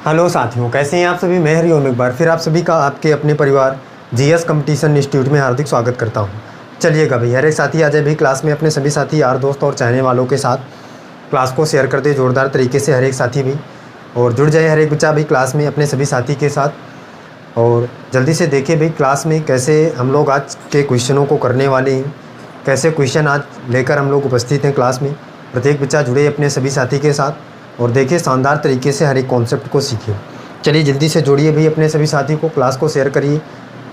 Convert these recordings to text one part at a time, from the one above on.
Hello साथियों, कैसे हैं आप सभी। मैं हरिओम एक बार फिर आप सभी का आपके अपने परिवार जीएस कंपटीशन इंस्टीट्यूट में हार्दिक स्वागत करता हूं। चलिएगा भाई, हर एक साथी आ जाए भाई क्लास में अपने सभी साथी यार दोस्त और चाहने वालों के साथ क्लास को शेयर कर दे जोरदार तरीके से हर एक साथी भी, और जुड़ जाए हर एक बच्चा भी क्लास में अपने सभी साथी के साथ। और जल्दी से देखिए भाई क्लास में कैसे हम लोग आज के क्वेश्चनों को करने वाले हैं, कैसे क्वेश्चन आज लेकर हम लोग उपस्थित हैं क्लास में। प्रत्येक बच्चा जुड़े अपने सभी साथी के साथ और देखिए शानदार तरीके से हर एक कॉन्सेप्ट को सीखिए। चलिए जल्दी से जोड़िए भाई अपने सभी साथी को, क्लास को शेयर करिए।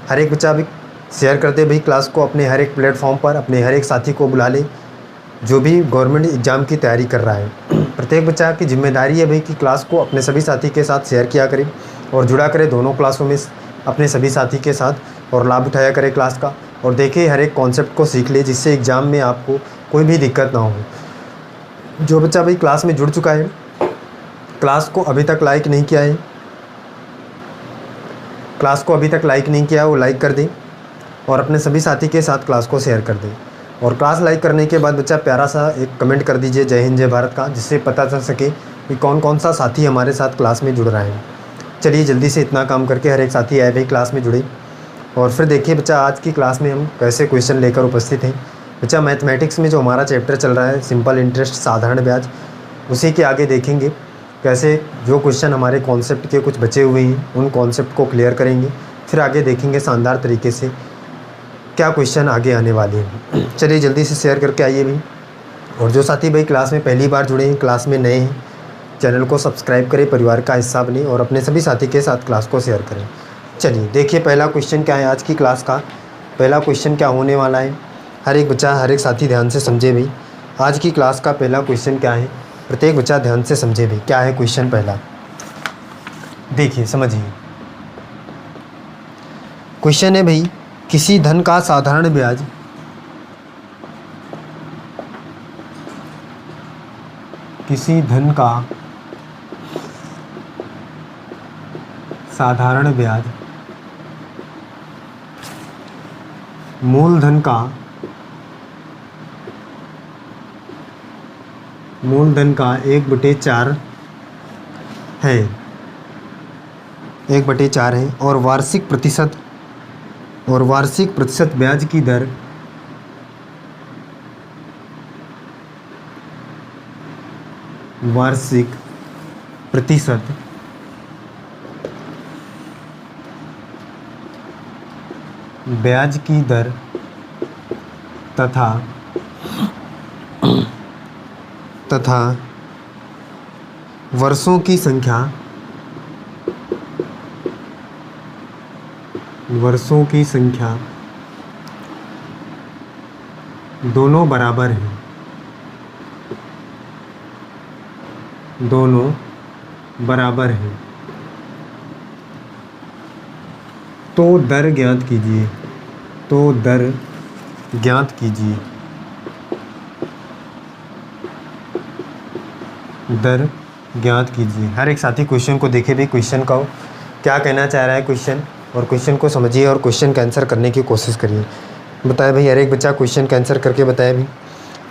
हर एक बच्चा भी शेयर करते भाई क्लास को अपने हर एक प्लेटफॉर्म पर, अपने हर एक साथी को बुला ले जो भी गवर्नमेंट एग्ज़ाम की तैयारी कर रहा है। प्रत्येक बच्चा की जिम्मेदारी है भाई कि क्लास को अपने सभी साथी के साथ शेयर किया करें और जुड़ा करें दोनों क्लासों में अपने सभी साथी के साथ और लाभ उठाया करें क्लास का। और देखिए हर एक कॉन्सेप्ट को सीख ले जिससे एग्ज़ाम में आपको कोई भी दिक्कत ना हो। जो बच्चा भाई क्लास में जुड़ चुका है, क्लास को अभी तक लाइक नहीं किया है, क्लास को अभी तक लाइक नहीं किया वो लाइक कर दें और अपने सभी साथी के साथ क्लास को शेयर कर दें। और क्लास लाइक करने के बाद बच्चा प्यारा सा एक कमेंट कर दीजिए जय हिंद जय भारत का, जिससे पता चल सके कि कौन कौन सा साथी हमारे साथ क्लास में जुड़ रहा है। चलिए जल्दी से इतना काम करके हर एक साथी आए भाई क्लास में जुड़े। और फिर देखिए बच्चा आज की क्लास में हम कैसे क्वेश्चन लेकर उपस्थित हैं। बच्चा मैथमेटिक्स में जो हमारा चैप्टर चल रहा है सिंपल इंटरेस्ट साधारण ब्याज, उसी के आगे देखेंगे कैसे जो क्वेश्चन हमारे कॉन्सेप्ट के कुछ बचे हुए हैं उन कॉन्सेप्ट को क्लियर करेंगे। फिर आगे देखेंगे शानदार तरीके से क्या क्वेश्चन आगे आने वाले हैं। चलिए जल्दी से शेयर करके आइए भाई। और जो साथी भाई क्लास में पहली बार जुड़े हैं, क्लास में नए हैं, चैनल को सब्सक्राइब करें, परिवार का हिस्सा बने और अपने सभी साथी के साथ क्लास को शेयर करें। चलिए देखिए पहला क्वेश्चन क्या है आज की क्लास का। पहला क्वेश्चन क्या होने वाला है, हर एक बच्चा हर एक साथी ध्यान से समझे भाई। आज की क्लास का पहला क्वेश्चन क्या है, प्रत्येक बच्चा ध्यान से समझे भाई। क्या है क्वेश्चन पहला, देखिए समझिए। क्वेश्चन है भाई, किसी धन का साधारण ब्याज किसी धन का साधारण ब्याज मूलधन का 1/4 है, 1/4 है। और वार्षिक प्रतिशत ब्याज की दर ब्याज की दर तथा वर्षों की संख्या दोनों बराबर हैं, तो दर ज्ञात कीजिए। हर एक साथी क्वेश्चन को देखे भी, क्वेश्चन का क्या कहना चाह रहा है क्वेश्चन, और क्वेश्चन को समझिए और क्वेश्चन का आंसर करने की कोशिश करिए। बताए भाई हर एक बच्चा क्वेश्चन का आंसर करके बताए भाई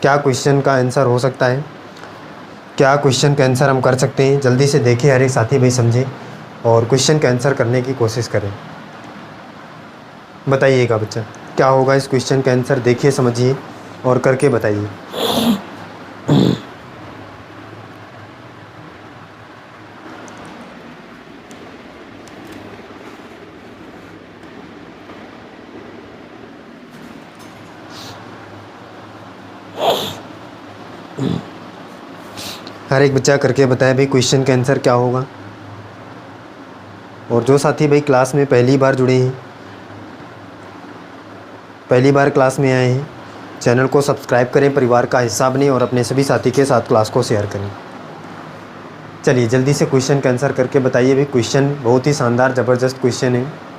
क्या क्वेश्चन का आंसर हो सकता है, क्या क्वेश्चन का आंसर हम कर सकते हैं। जल्दी से देखिए हर एक साथी भाई समझे और क्वेश्चन का आंसर करने की कोशिश करें। बताइएगा बच्चा क्या होगा इस क्वेश्चन का आंसर, देखिए समझिए और करके बताइए। हर एक बच्चा करके बताए भाई क्वेश्चन का आंसर क्या होगा। और जो साथी भाई क्लास में पहली बार जुड़े हैं, पहली बार क्लास में आए हैं, चैनल को सब्सक्राइब करें, परिवार का हिस्सा बने और अपने सभी साथी के साथ क्लास को शेयर करें। चलिए जल्दी से क्वेश्चन का आंसर करके बताइए भाई। क्वेश्चन बहुत ही शानदार ज़बरदस्त क्वेश्चन है।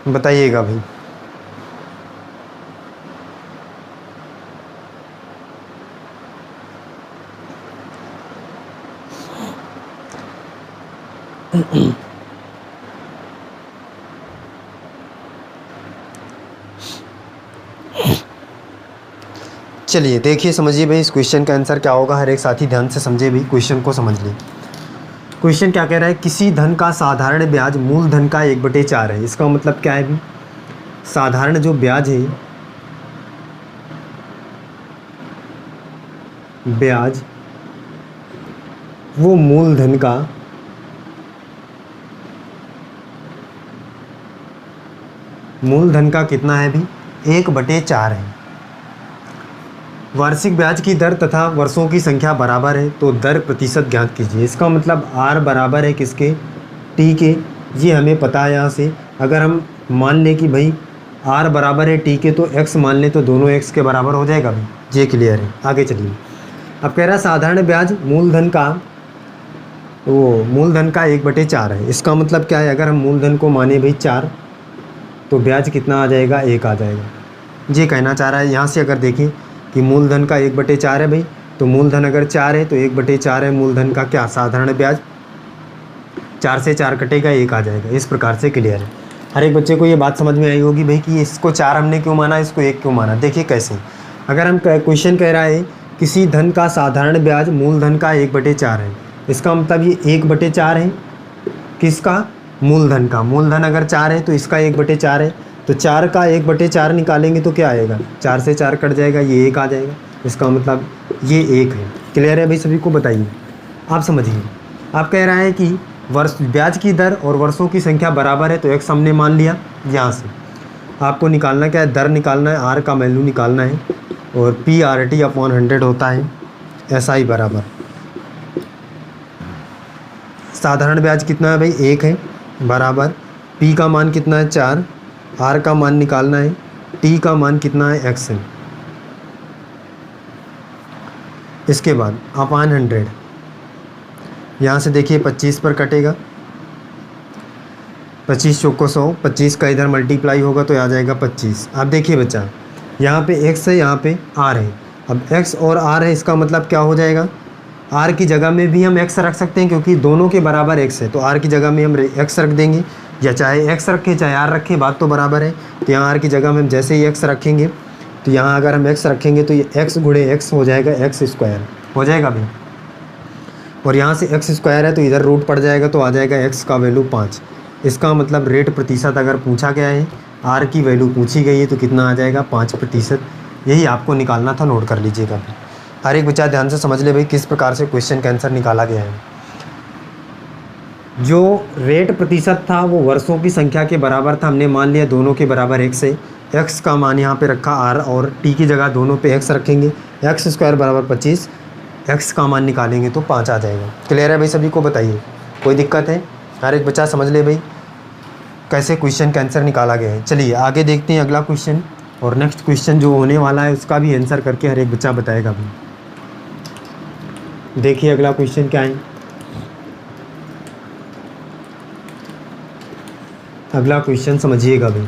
बताइएगा भाई। चलिए देखिए, समझिए भाई इस क्वेश्चन का आंसर क्या होगा। हर एक साथी ध्यान से समझे भाई, क्वेश्चन को समझ लिए। क्वेश्चन क्या कह रहा है, किसी धन का साधारण ब्याज मूल धन का 1/4 है। इसका मतलब क्या है भाई, साधारण जो ब्याज है, ब्याज वो मूलधन का कितना है भी, 1/4 है। वार्षिक ब्याज की दर तथा वर्षों की संख्या बराबर है तो दर प्रतिशत ज्ञात कीजिए। इसका मतलब r बराबर है किसके, t के। ये हमें पता है यहाँ से। अगर हम मान लें कि भाई r बराबर है t के तो x मान लें तो दोनों x के बराबर हो जाएगा भाई। ये क्लियर है। आगे चलिए। अब कह रहा है साधारण ब्याज मूलधन का 1/4 है। इसका मतलब क्या है, अगर हम मूलधन को माने भाई 4 तो ब्याज कितना आ जाएगा, 1 आ जाएगा। ये कहना चाह रहा है यहाँ से। अगर देखें कि मूलधन का 1/4 है भाई, तो मूलधन अगर 4 है तो 1/4 है मूलधन का क्या, साधारण ब्याज। 4 से 4 कटेगा, 1 आ जाएगा। इस प्रकार से क्लियर है। हर एक बच्चे को ये बात समझ में आई होगी भाई कि इसको 4 हमने क्यों माना, इसको 1 क्यों माना। देखिए कैसे, अगर हम क्वेश्चन कह रहा है किसी धन का साधारण ब्याज मूलधन का 1/4 है, इसका मतलब ये 1/4 है किसका, मूलधन का। मूलधन अगर 4 है तो इसका 1/4 है, तो 4 का 1/4 निकालेंगे तो क्या आएगा, 4 से 4 कट जाएगा, ये 1 आ जाएगा। इसका मतलब ये 1 है। क्लियर है भाई, सभी को बताइए, आप समझिए। आप कह रहा है कि ब्याज की दर और वर्षों की संख्या बराबर है, तो x हमने मान लिया। यहाँ से आपको निकालना क्या है, दर निकालना है, r का वैल्यू निकालना है, और PRT/100 होता है SI बराबर। साधारण ब्याज कितना है भाई, 1 है, बराबर P का मान कितना है, 4, R का मान निकालना है, T का मान कितना है, X है। इसके बाद अपॉन 100, यहाँ से देखिए 25 पर कटेगा, 25 चौको 100, 25 का इधर मल्टीप्लाई होगा तो आ जाएगा 25। अब देखिए बच्चा, यहाँ पे x है, यहाँ पे r है। अब x और r है, इसका मतलब क्या हो जाएगा, r की जगह में भी हम x रख सकते हैं क्योंकि दोनों के बराबर x है, तो r की जगह में हम x रख देंगे, या चाहे x रखें चाहे r रखें, बात तो बराबर है। तो यहाँ r की जगह में हम जैसे ही x रखेंगे, तो यहाँ अगर हम x रखेंगे तो ये x गुणे x हो जाएगा, x² हो जाएगा भाई। और यहाँ से x² है तो इधर रूट पड़ जाएगा, तो आ जाएगा x का वैल्यू 5। इसका मतलब रेट प्रतिशत अगर पूछा गया है, r की वैल्यू पूछी गई है, तो कितना आ जाएगा, 5%। यही आपको निकालना था, नोट कर लीजिएगा। हर एक बच्चा ध्यान से समझ ले भाई किस प्रकार से क्वेश्चन का आंसर निकाला गया है। जो रेट प्रतिशत था वो वर्षों की संख्या के बराबर था, हमने मान लिया दोनों के बराबर x है। x का मान यहाँ पे रखा r, और t की जगह दोनों पे x रखेंगे, x² बराबर 25, x का मान निकालेंगे तो 5 आ जाएगा। क्लियर है भाई, सभी को बताइए, कोई दिक्कत है। हर एक बच्चा समझ ले भाई कैसे क्वेश्चन का आंसर निकाला गया है। चलिए आगे देखते हैं अगला क्वेश्चन, और नेक्स्ट क्वेश्चन जो होने वाला है उसका भी आंसर करके हर एक बच्चा बताएगा भाई। देखिए अगला क्वेश्चन क्या है। अगला क्वेश्चन समझिएगा भाई।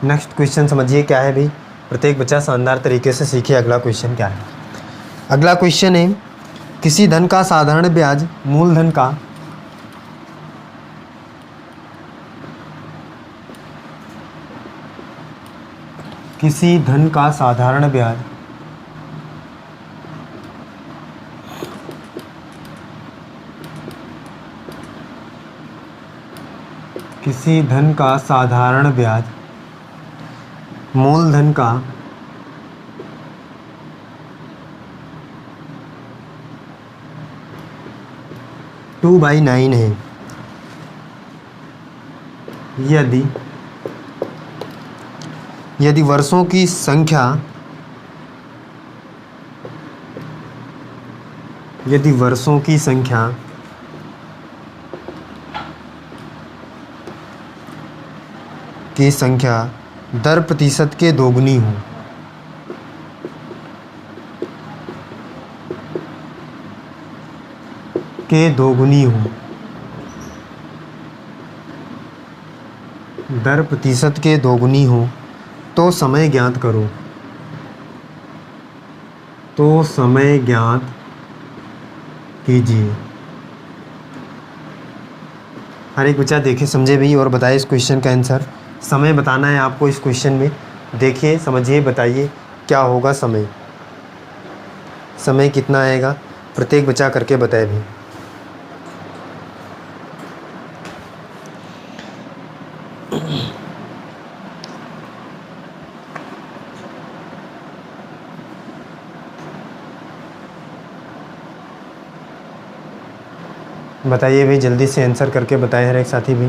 नेक्स्ट क्वेश्चन समझिए क्या है भाई, प्रत्येक बच्चा शानदार तरीके से सीखे। अगला क्वेश्चन क्या है। अगला क्वेश्चन है किसी धन का साधारण ब्याज मूलधन का साधारण ब्याज किसी धन का साधारण ब्याज मूलधन का 2/9 है यदि वर्षों की संख्या दर प्रतिशत के दोगुनी हो, दर प्रतिशत के दोगुनी हो तो समय ज्ञात करो। तो समय ज्ञात कीजिए। हर एक बच्चा देखे समझे भी और बताए इस क्वेश्चन का आंसर। समय बताना है आपको इस क्वेश्चन में। देखिए समझिए बताइए क्या होगा समय, समय कितना आएगा, प्रत्येक बच्चा करके बताए भी। बताइए भाई, जल्दी से आंसर करके बताएं हर एक साथी भी।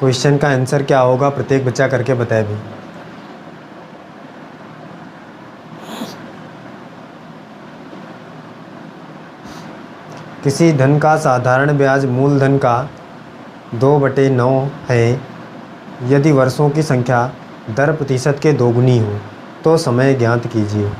क्वेश्चन का आंसर क्या होगा प्रत्येक बच्चा करके बताए भी। किसी धन का साधारण ब्याज मूलधन का 2/9 है। यदि वर्षों की संख्या दर प्रतिशत के दोगुनी हो तो समय ज्ञात कीजिए।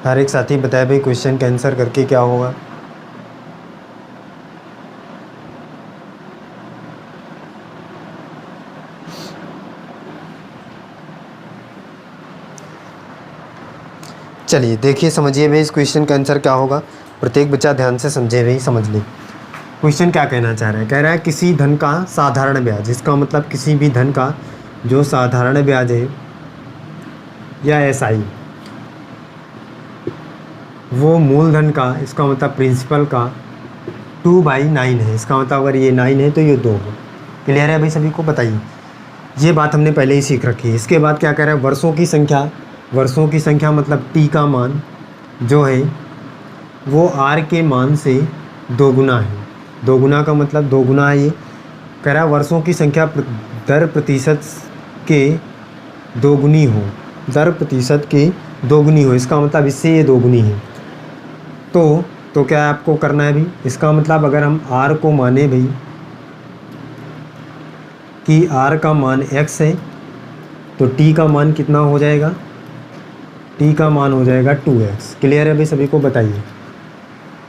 हर एक साथी बताए भाई क्वेश्चन का आंसर करके क्या होगा। चलिए देखिए समझिए भाई इस क्वेश्चन का आंसर क्या होगा। प्रत्येक बच्चा ध्यान से समझे भाई, समझ ले क्वेश्चन क्या कहना चाह रहा है। कह रहा है किसी धन का साधारण ब्याज, इसका मतलब किसी भी धन का जो साधारण ब्याज है या एसआई, वो मूलधन का, इसका मतलब प्रिंसिपल का 2/9 है। इसका मतलब अगर ये 9 है तो ये 2 हो। क्लियर है भाई सभी को, बताइए। ये बात हमने पहले ही सीख रखी है। इसके बाद क्या कह रहा है, वर्षों की संख्या, वर्षों की संख्या मतलब टी का मान जो है वो आर के मान से दोगुना है। दोगुना का मतलब दोगुना है। ये कह रहा है वर्षों की संख्या दर प्रतिशत के दोगुनी हो, दर प्रतिशत के दोगुनी हो, इसका मतलब इससे ये दोगुनी है। तो क्या आपको करना है भाई, इसका मतलब अगर हम आर को माने भाई कि आर का मान x है तो t का मान कितना हो जाएगा, t का मान हो जाएगा 2x। क्लियर है भाई सभी को, बताइए।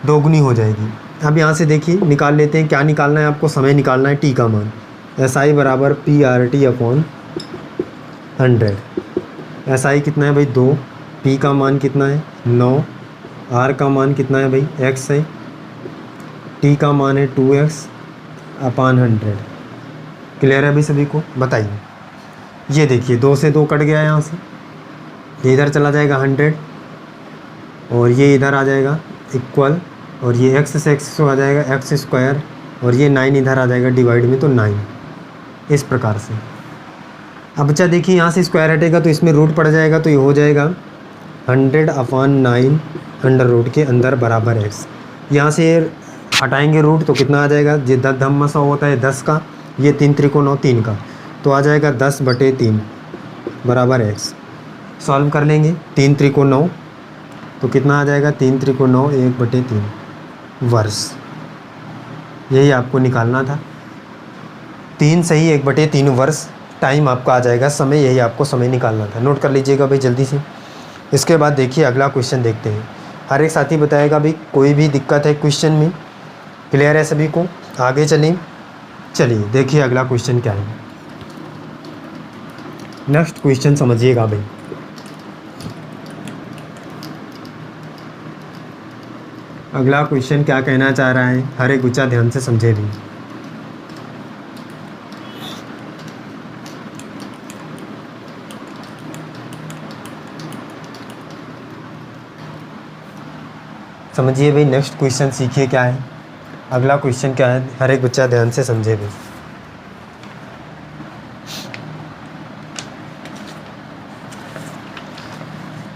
दोगुनी हो जाएगी। अब यहाँ से देखिए निकाल लेते हैं, क्या निकालना है आपको, समय निकालना है t का मान। SI बराबर PRT/100। SI कितना है भाई 2, p का मान कितना है 9, r का मान कितना है भाई x है, t का मान है 2x/100। क्लियर है भाई सभी को, बताइए। ये देखिए 2 से 2 कट गया यहाँ से, ये इधर चला जाएगा 100 और ये इधर आ जाएगा इक्वल, और ये x से x आ जाएगा x² और ये 9 इधर आ जाएगा डिवाइड में, तो 9 इस प्रकार से। अब बच्चा देखिए यहाँ से स्क्वायर हटेगा तो इसमें रूट पड़ जाएगा, तो ये हो जाएगा 100/9 अंडर रूट के अंदर बराबर x। यहाँ से हटाएंगे रूट तो कितना आ जाएगा, ये 10 धम्मा 100 होता है 10 का, ये 3 त्रिकोण 9 3 का, तो आ जाएगा 10/3 बराबर x। सॉल्व कर लेंगे 3 त्रिकोण 9 तो कितना आ जाएगा, 3 त्रिकोण 9 1/3 वर्ष। यही आपको निकालना था, 3 सही 1/3 वर्ष टाइम आपका आ जाएगा समय, यही आपको समय निकालना था। नोट कर लीजिएगा भाई जल्दी से। इसके बाद देखिए अगला क्वेश्चन देखते हैं। हर एक साथी बताएगा भाई कोई भी दिक्कत है क्वेश्चन में। क्लियर है सभी को, आगे चलें। चलिए देखिए अगला क्वेश्चन क्या है। नेक्स्ट क्वेश्चन समझिएगा भाई। अगला क्वेश्चन क्या कहना चाह रहा है, हर एक बच्चा ध्यान से समझे भी। समझिए भाई, नेक्स्ट क्वेश्चन सीखिए क्या है, अगला क्वेश्चन क्या है, हर एक बच्चा ध्यान से समझे भाई।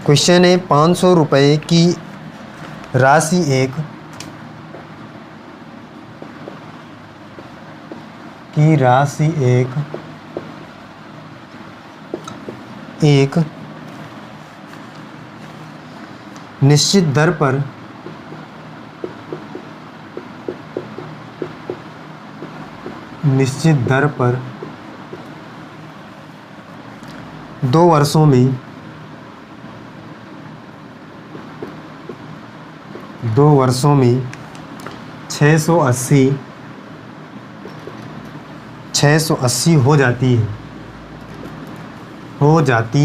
क्वेश्चन है 500 रुपये की राशि एक निश्चित दर पर निश्चित दर पर 2 वर्षों में 2 वर्षों में 680 हो जाती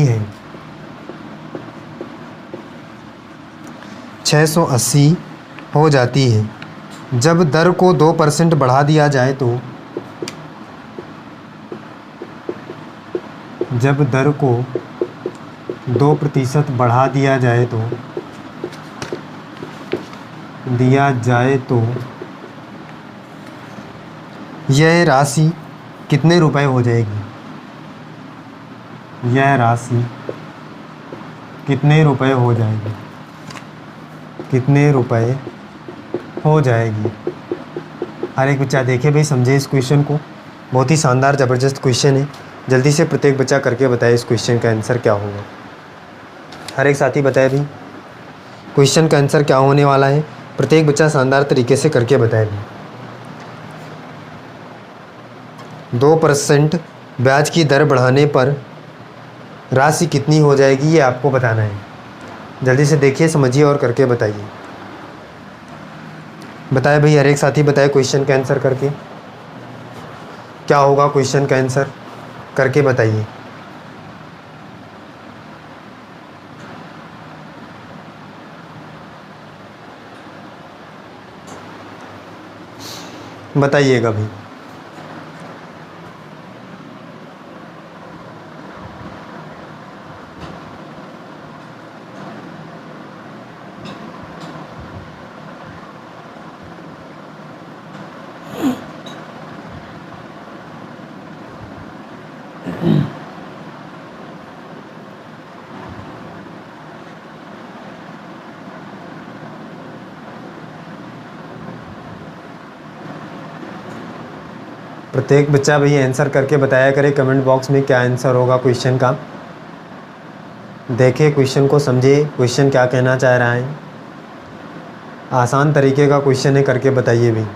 है, 680 हो जाती है। जब दर को 2% बढ़ा दिया जाए तो, जब दर को 2% बढ़ा दिया जाए तो यह राशि कितने रुपए हो जाएगी? यह राशि कितने रुपए हो जाएगी? कितने रुपए हो जाएगी? हर एक बच्चा देखे भाई, समझे इस क्वेश्चन को। बहुत ही शानदार ज़बरदस्त क्वेश्चन है। जल्दी से प्रत्येक बच्चा करके बताए इस क्वेश्चन का आंसर क्या होगा। हर एक साथी बताए भाई क्वेश्चन का आंसर क्या होने वाला है। प्रत्येक बच्चा शानदार तरीके से करके बताए भाई। 2% ब्याज की दर बढ़ाने पर राशि कितनी हो जाएगी, ये आपको बताना है। जल्दी से देखिए, समझिए और करके बताइए। बताए भाई, हर एक साथी बताए क्वेश्चन का आंसर करके क्या होगा। क्वेश्चन का आंसर करके बताइए। बताइएगा भाई। प्रत्येक बच्चा भाई आंसर करके बताया करे कमेंट बॉक्स में क्या आंसर होगा क्वेश्चन का। देखिए क्वेश्चन को, समझिए क्वेश्चन क्या कहना चाह रहा है। आसान तरीके का क्वेश्चन है, करके बताइए भाई।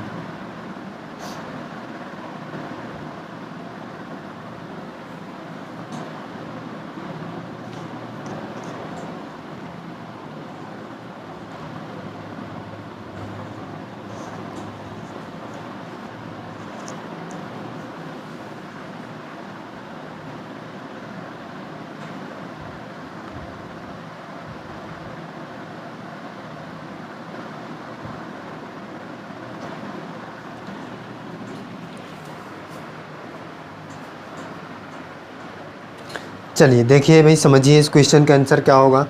चलिए देखिए भाई, समझिए इस क्वेश्चन का आंसर क्या होगा।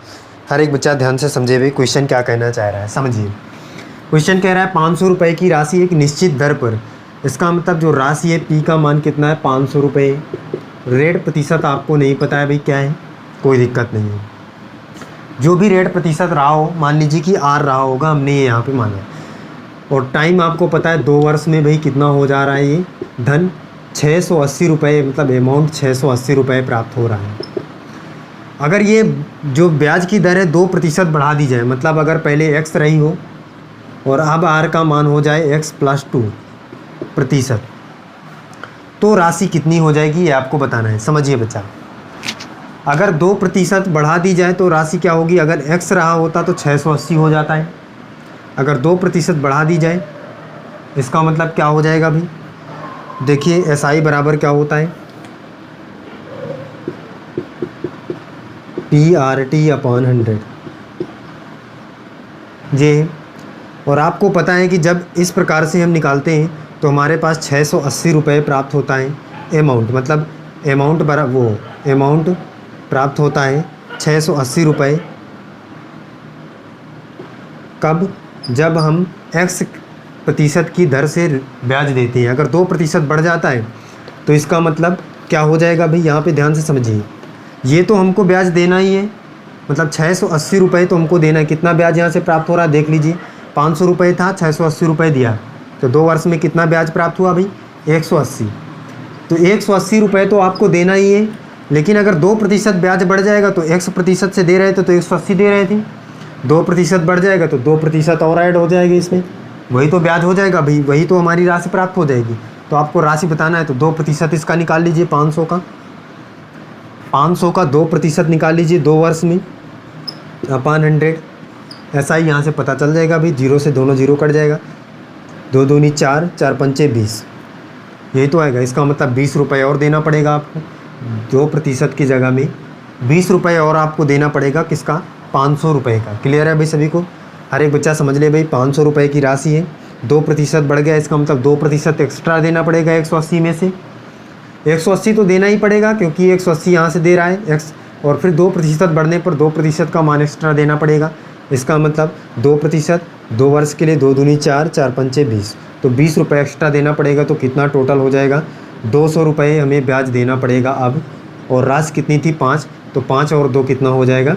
हर एक बच्चा ध्यान से समझे भाई क्वेश्चन क्या कहना चाह रहा है। समझिए, क्वेश्चन कह रहा है 500 रुपये की राशि एक निश्चित दर पर, इसका मतलब जो राशि है पी का मान कितना है, 500 रुपये। रेट प्रतिशत आपको नहीं पता है भाई क्या है, कोई दिक्कत नहीं है। जो भी रेट प्रतिशत रहा हो, मान लीजिए कि आर रहा होगा, हमने ये यहाँ पे माना। और टाइम आपको पता है 2 वर्ष में भाई कितना हो जा रहा है, ये धन 680 रुपये, मतलब अमाउंट 680 रुपये प्राप्त हो रहा है। अगर ये जो ब्याज की दर है 2% बढ़ा दी जाए, मतलब अगर पहले x रही हो और अब r का मान हो जाए x+2%, तो राशि कितनी हो जाएगी, ये आपको बताना है। समझिए बच्चा, अगर 2% बढ़ा दी जाए तो राशि क्या होगी। अगर x रहा होता तो 680 हो जाता है। अगर 2% बढ़ा दी जाए, इसका मतलब क्या हो जाएगा भाई। देखिए SI बराबर क्या होता है, PRT/100 ये। और आपको पता है कि जब इस प्रकार से हम निकालते हैं तो हमारे पास 680 रुपये प्राप्त होता है अमाउंट, मतलब अमाउंट प्राप्त होता है 680 रुपये। कब, जब हम x% की दर से ब्याज देते हैं। अगर 2% बढ़ जाता है तो इसका मतलब क्या हो जाएगा भाई, यहाँ पे ध्यान से समझिए। ये तो हमको ब्याज देना ही है, मतलब 680 रुपये तो हमको देना है। कितना ब्याज यहाँ से प्राप्त हो रहा है देख लीजिए, 500 रुपये था, 680 रुपये दिया, तो 2 वर्ष में कितना ब्याज प्राप्त हुआ भाई, 180। तो 180 रुपये तो आपको देना ही है। लेकिन अगर 2% ब्याज बढ़ जाएगा तो x% से दे रहे थे तो 180 दे रहे थे, 2% बढ़ जाएगा तो 2% और ऐड हो जाएगी इसमें, वही तो ब्याज हो जाएगा भाई, वही तो हमारी राशि प्राप्त हो जाएगी। तो आपको राशि बताना है तो 2% इसका निकाल लीजिए, 500 का 2% निकाल लीजिए 2 वर्ष में, 100 ऐसा ही यहाँ से पता चल जाएगा भाई, जीरो से दोनों जीरो कट जाएगा, 2 दूनी 4, 4 पंचे 20, यही तो आएगा। इसका मतलब 20 रुपये और देना पड़ेगा आपको, 2% की जगह में 20 रुपये और आपको देना पड़ेगा, किसका, 500 रुपये का। क्लियर है भाई सभी को? हर एक बच्चा समझ ले भाई, 500 रुपये की राशि है, 2% बढ़ गया, इसका मतलब 2% एक्स्ट्रा देना पड़ेगा 180 में से। 180 तो देना ही पड़ेगा क्योंकि 180 यहाँ से दे रहा है एक्स, और फिर 2% बढ़ने पर 2% का मान एक्स्ट्रा देना पड़ेगा। इसका मतलब 2%, 2 वर्ष के लिए 2 दूनी 4, 4 पंचे 20, तो 20 रुपये एक्स्ट्रा देना पड़ेगा। तो कितना टोटल हो जाएगा, 200 रुपये हमें ब्याज देना पड़ेगा अब। और राशि कितनी थी, 5, तो 5 और 2 कितना हो जाएगा,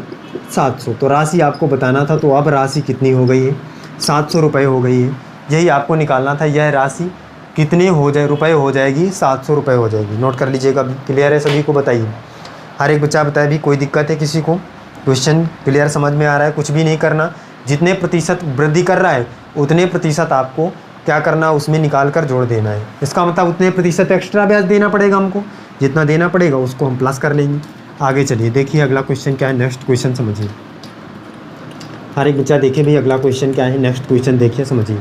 700। तो राशि आपको बताना था, तो अब राशि कितनी हो गई है, 700 रुपये हो गई है। यही आपको निकालना था, यह राशि कितने हो जाए रुपये हो जाएगी, 700 रुपये हो जाएगी। नोट कर लीजिएगा। क्लियर है सभी को? बताइए, हर एक बच्चा बताए भी, कोई दिक्कत है किसी को? क्वेश्चन क्लियर समझ में आ रहा है? कुछ भी नहीं करना, जितने प्रतिशत वृद्धि कर रहा है उतने प्रतिशत आपको क्या करना, उसमें निकाल कर जोड़ देना है। इसका मतलब उतने प्रतिशत एक्स्ट्रा ब्याज देना पड़ेगा हमको, जितना देना पड़ेगा उसको हम प्लस कर लेंगे। आगे चलिए, देखिए अगला क्वेश्चन क्या है, नेक्स्ट क्वेश्चन समझिए। हर एक बच्चा देखिए भाई अगला क्वेश्चन क्या है, नेक्स्ट क्वेश्चन देखिए, समझिए।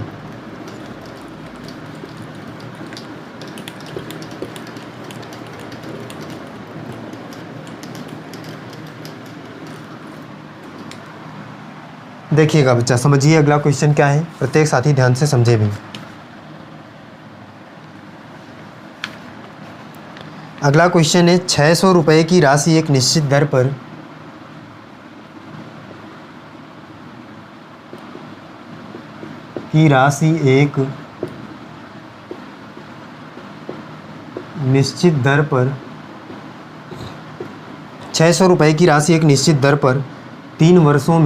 देखिएगा बच्चा, समझिए अगला क्वेश्चन क्या है, प्रत्येक साथी ध्यान से समझे भी। अगला क्वेश्चन है, 600 रुपये की राशि एक निश्चित दर पर एक निश्चित दर पर 600 रुपये की राशि एक निश्चित दर पर 3 वर्षों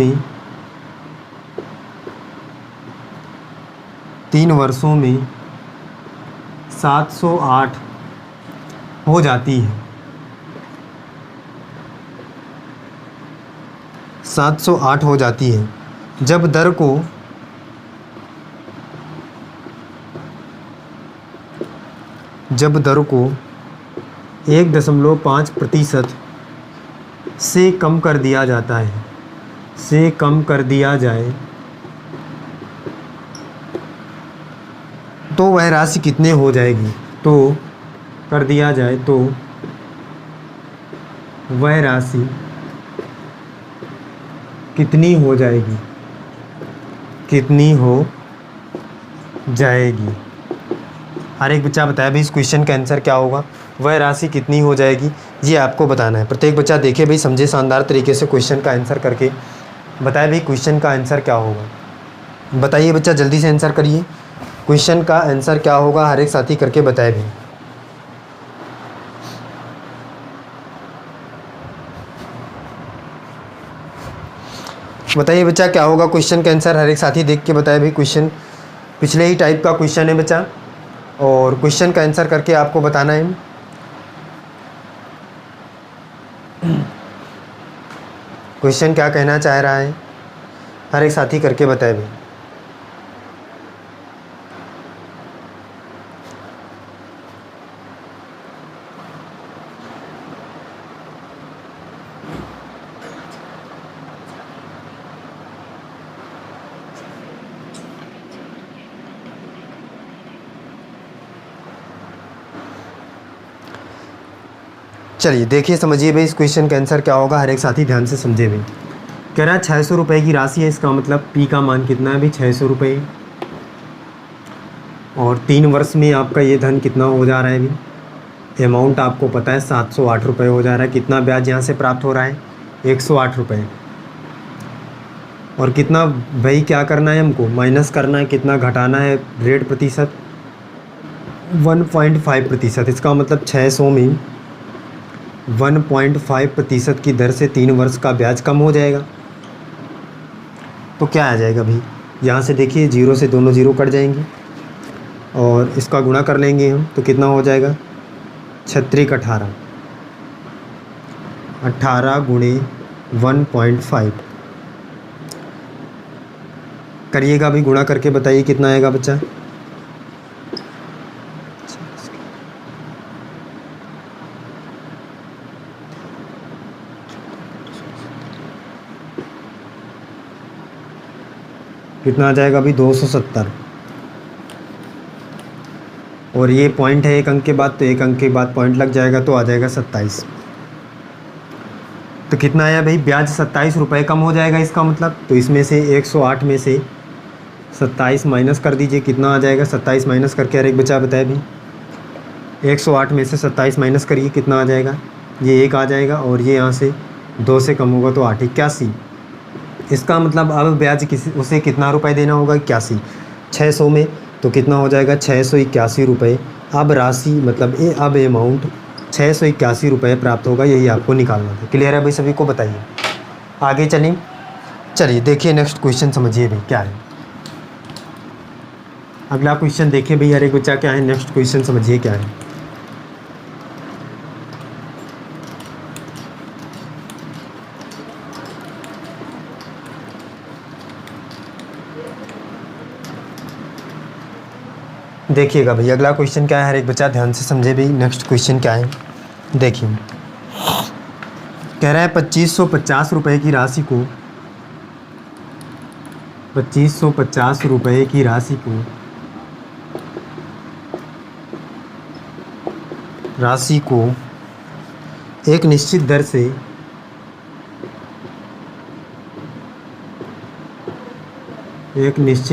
में 708 हो जाती है। 708 हो जाती है जब दर को 1.5% से कम कर दिया जाता है, से कम कर दिया जाए, तो वह राशि कितने हो जाएगी, तो कर दिया जाए तो वह राशि कितनी हो जाएगी, कितनी हो जाएगी। हर एक बच्चा बताया भाई इस क्वेश्चन का आंसर क्या होगा, वह राशि कितनी हो जाएगी, ये आपको बताना है। प्रत्येक बच्चा देखे भाई, समझे शानदार तरीके से क्वेश्चन का आंसर करके बताए भाई क्वेश्चन का आंसर क्या होगा। बताइए बच्चा, जल्दी से आंसर करिए, क्वेश्चन का आंसर क्या होगा, हर एक साथी करके बताए भी। बताइए बच्चा क्या होगा क्वेश्चन का आंसर, हर एक साथी देख के बताए भाई। क्वेश्चन पिछले ही टाइप का क्वेश्चन है बच्चा, और क्वेश्चन का आंसर करके आपको बताना है। क्वेश्चन क्या कहना चाह रहा है, हर एक साथी करके बताए भाई। चलिए देखिए, समझिए भाई इस क्वेश्चन का आंसर क्या होगा, हर एक साथी ध्यान से समझे भाई। कह रहा है 600 रुपये की राशि है, इसका मतलब पी का मान कितना है भाई, 600 रुपये, और 3 वर्ष में आपका ये धन कितना हो जा रहा है भाई, अमाउंट आपको पता है 708 रुपये हो जा रहा है। कितना ब्याज यहाँ से प्राप्त हो रहा है, 108 रुपये। और कितना भाई क्या करना है हमको, माइनस करना है, कितना घटाना है, रेट प्रतिशत 1.5%। इसका मतलब 600 में 1.5% की दर से 3 वर्ष का ब्याज कम हो जाएगा। तो क्या आ जाएगा भाई, यहाँ से देखिए जीरो से दोनों जीरो कट जाएंगे, और इसका गुणा कर लेंगे हम, तो कितना हो जाएगा, 36 18, 18 गुणे 1.5 करिएगा भाई, गुणा करके बताइए कितना आएगा बच्चा। कितना आ जाएगा अभी 270, और ये पॉइंट है एक अंक के बाद, तो एक अंक के बाद पॉइंट लग जाएगा तो आ जाएगा 27। तो कितना आया भाई, ब्याज 27 रुपये कम हो जाएगा इसका मतलब। तो इसमें से 108 में से 27 माइनस कर दीजिए, कितना आ जाएगा 27 माइनस करके हर एक बचा बताए भाई। 108 में से 27 माइनस करिए, कितना आ जाएगा, ये 1 आ जाएगा, और ये यहाँ से 2 से कम होगा तो 8, 81। इसका मतलब अब ब्याज किसी उसे कितना रुपए देना होगा, 81। 600 में तो कितना हो जाएगा 681 रुपये। अब राशि मतलब अब अमाउंट 681 रुपये प्राप्त होगा, यही आपको निकालना था। क्लियर है भाई सभी को, बताइए आगे चलिए देखिए नेक्स्ट क्वेश्चन समझिए भाई क्या है। अगला क्वेश्चन देखिए भाई हर एक बच्चा क्या है, नेक्स्ट क्वेश्चन समझिए क्या है। देखिएगा भाई अगला क्वेश्चन क्या है, हर एक बच्चा ध्यान से समझे भाई। नेक्स्ट क्वेश्चन क्या है देखिए, कह रहा है 2550 रुपये की राशि को 2550 रुपये की राशि को एक निश्चित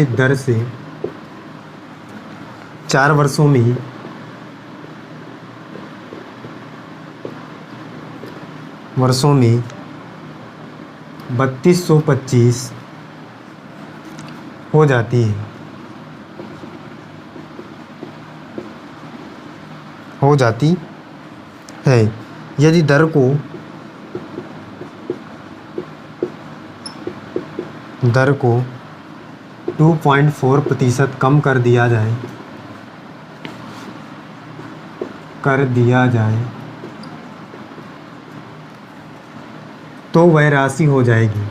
दर से 4 वर्षों में 3225 हो जाती है यदि दर को 2.4% कम कर दिया जाए तो वह राशि हो जाएगी,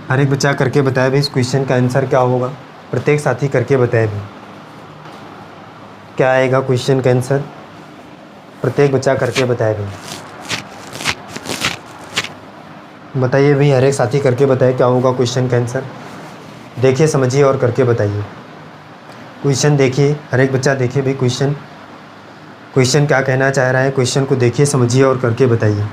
हर एक बच्चा करके बताए भाई इस क्वेश्चन का आंसर क्या होगा। प्रत्येक साथी करके बताए भाई क्या आएगा क्वेश्चन का आंसर, प्रत्येक बच्चा करके बताए भाई। बताइए भाई हर एक साथी करके बताए क्या होगा क्वेश्चन का आंसर। देखिए समझिए और करके बताइए। क्वेश्चन देखिए हर एक बच्चा देखिए भाई क्वेश्चन क्या कहना चाह रहा है। क्वेश्चन को देखिए समझिए और करके बताइए।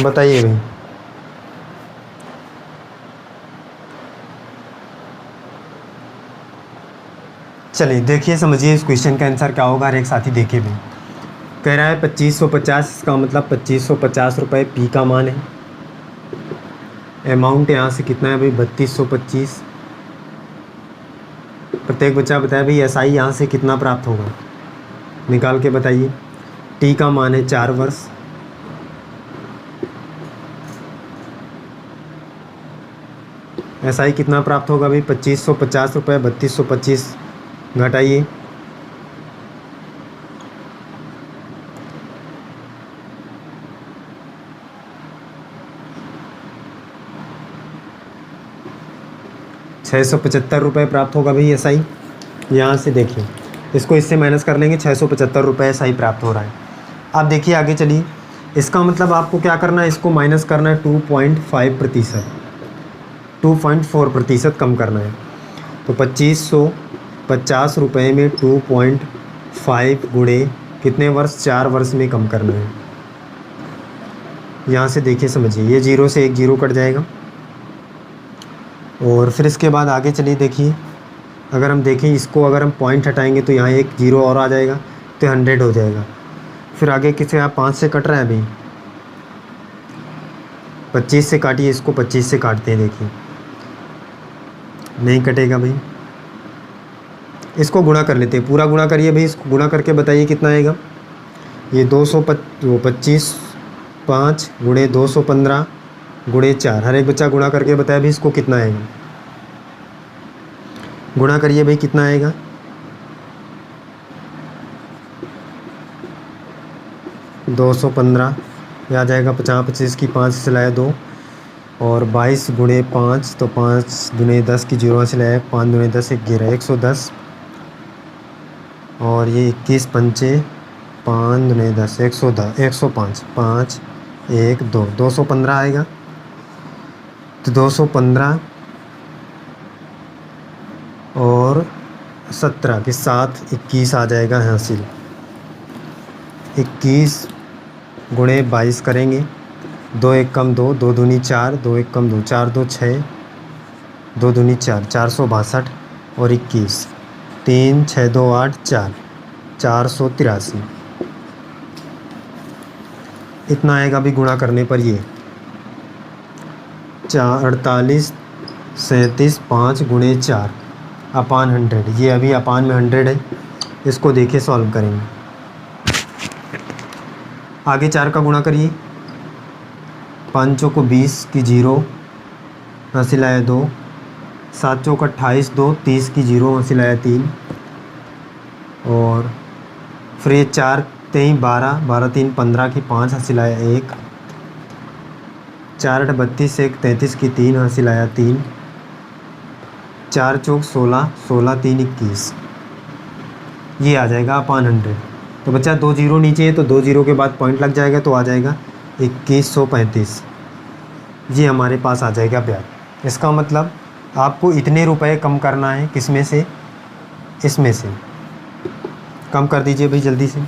बताइए भाई। चलिए देखिए समझिए इस क्वेश्चन का आंसर क्या होगा। हर एक साथी देखिए भाई, कह रहा है 2550, इसका मतलब 2550 रुपये पी का मान है। अमाउंट यहाँ से कितना है भाई 3225। प्रत्येक बच्चा बताए भाई एसआई यहाँ से कितना प्राप्त होगा, निकाल के बताइए। टी का मान है 4 वर्ष, एसआई कितना प्राप्त होगा भाई 2550 रुपये 3225 घटाइए, ₹675 प्राप्त होगा भाई एसआई। यहाँ से देखिए इसको इससे माइनस कर लेंगे, 675 रुपये एसआई प्राप्त हो रहा है। अब देखिए आगे चलिए, इसका मतलब आपको क्या करना है, इसको माइनस करना है 2.4% कम करना है। तो 2550 रुपये में 2.5 गुणे कितने वर्ष, 4 वर्ष में कम करना है। यहाँ से देखिए समझिए, ये 0 से एक 0 कट जाएगा, और फिर इसके बाद आगे चलिए देखिए, अगर हम देखें इसको, अगर हम पॉइंट हटाएंगे तो यहाँ एक 0 और आ जाएगा तो 100 हो जाएगा। फिर आगे किसे आप 5 से कट रहा है अभी, 25 से काटिए इसको, 25 से काटते हैं देखिए नहीं कटेगा भाई। इसको गुणा कर लेते हैं, पूरा गुणा करिए भाई, इसको गुणा करके बताइए कितना आएगा। ये 225 5 गुणे 215 गुणे 4, हर एक बच्चा गुणा करके बताया भाई इसको कितना आएगा। गुणा करिए भाई कितना आएगा, 215 ये आ जाएगा 50 25 की 5 से लाया 2 और 22 गुणे 5 तो 5 दुने 10 की 0 से लाया 5 दुने 10 11 110 और ये 21 पंचे 5 दुने 10 110 105 5 1 2 215 आएगा। तो 215 और 17 के साथ 21 आ जाएगा हासिल। 21 गुणे 22 करेंगे 2 1 कम 2 2 दूनी 4 2 1 कम 2 4 2 6 2 दूनी 4 462 और 21 3 6 2 8 4 483 इतना आएगा भी गुणा करने पर ये 48 37 5 गुणे 4 अपान 100 ये अभी अपान में 100 है। इसको देखिए सॉल्व करेंगे। आगे 4 का गुणा करिए 5 को 20 की 0 हासिल आया 2 7 चौक 28 2 30 की 0 हासिल आया 3 और फिर ये 4 3 12 12 3 15 की 5 हासिल आया 1 4 8 32 1 33 की 3 हासिल आया 3 4 चौक 16 16 3 21 ये आ जाएगा अपान 100। तो बच्चा 2 जीरो नीचे है तो 2 जीरो के बाद पॉइंट लग जाएगा तो आ जाएगा 2135 ये हमारे पास आ जाएगा ब्याज। इसका मतलब आपको इतने रुपए कम करना है किस में से, इसमें से कम कर दीजिए भाई जल्दी से।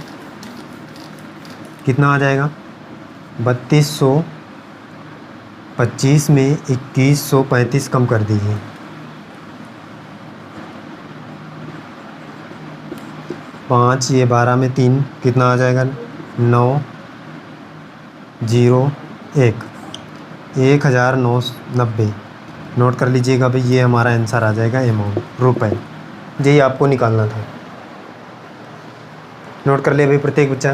कितना आ जाएगा 3225 में 2135 कम कर दीजिए। 5 ये 12 में 3 कितना आ जाएगा 9 0 1 1990 नोट कर लीजिएगा भाई ये हमारा आंसर आ जाएगा अमाउंट रुपए। यही आपको निकालना था। नोट कर लिया भाई प्रत्येक बच्चा।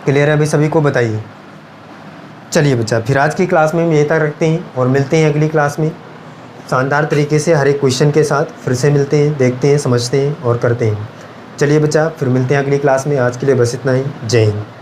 क्लियर है भाई सभी को बताइए। चलिए बच्चा फिर आज की क्लास में हम यहीं तक रखते हैं और मिलते हैं अगली क्लास में शानदार तरीके से हर एक क्वेश्चन के साथ फिर से मिलते हैं, देखते हैं, समझते हैं और करते हैं। चलिए बच्चा फिर मिलते हैं अगली क्लास में। आज के लिए बस इतना ही। जय हिंद।